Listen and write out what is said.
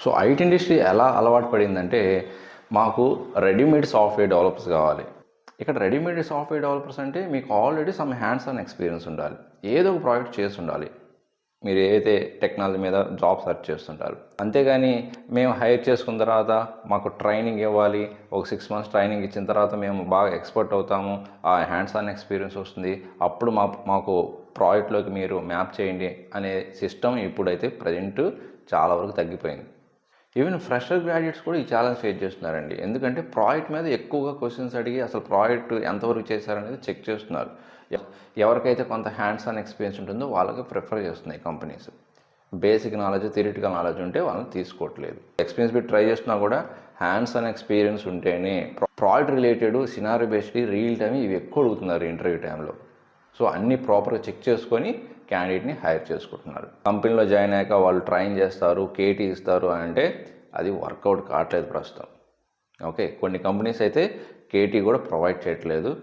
So IT industry ఎలా అలవాటు పడిందంటే మాకు రెడీమేడ్ సాఫ్ట్వేర్ డెవలపర్స్ కావాలి. ఇక్కడ రెడీమేడ్ సాఫ్ట్వేర్ డెవలపర్స్ అంటే మీకు already some hands on experience ఉండాలి, ఏదో ఒక ప్రాజెక్ట్ చేసి ఉండాలి, మీరు ఏదైతే టెక్నాలజీ మీద జాబ్ సెర్చ్ చేస్తుంటారు. అంతేగాని మేము హైర్ చేసుకున్న తర్వాత మాకు ట్రైనింగ్ ఇవ్వాలి, ఒక 6 months ట్రైనింగ్ ఇచ్చిన తర్వాత మేము బాగా ఎక్స్పర్ట్ అవుతాము, ఆ హ్యాండ్స్ ఆన్ ఎక్స్పీరియన్స్ వస్తుంది, అప్పుడు మాకు ప్రాజెక్ట్లోకి మీరు మ్యాప్ చేయండి అనే సిస్టమ్ ఇప్పుడైతే ప్రజెంట్ చాలా వరకు తగ్గిపోయింది. ఈవెన్ ఫ్రెషర్ గ్రాడ్యుయేట్స్ కూడా ఈ ఛాలెంజ్ ఫేస్ చేస్తున్నారండి. ఎందుకంటే ప్రాజెక్ట్ మీద ఎక్కువగా క్వశ్చన్స్ అడిగి అసలు ప్రాజెక్ట్ ఎంతవరకు చేశారనేది చెక్ చేస్తున్నారు. ఎవరికైతే కొంత హ్యాండ్స్ ఆన్ ఎక్స్పీరియన్స్ ఉంటుందో వాళ్ళకి ప్రిఫర్ చేస్తున్నాయి companies. Basic knowledge, theoretical knowledge ఉంటే వాళ్ళని తీసుకోవట్లేదు. ఎక్స్పీరియన్స్ పెట్టి ట్రై చేస్తున్నా కూడా హ్యాండ్స్ ఆన్ ఎక్స్పీరియన్స్ ఉంటేనే project related, scenario based, real time ఇవి ఎక్కువ అడుగుతున్నారు ఇంటర్వ్యూ టైంలో. సో అన్నీ ప్రాపర్గా చెక్ చేసుకొని క్యాండిడేట్ని హైర్ చేసుకుంటున్నారు. కంపెనీలో జాయిన్ అయ్యాక వాళ్ళు ట్రైన్ చేస్తారు, కేటీ ఇస్తారు అంటే అది వర్కౌట్ కావట్లేదు ప్రస్తుతం. ఓకే, కొన్ని కంపెనీస్ అయితే కేటీ కూడా ప్రొవైడ్ చేయట్లేదు.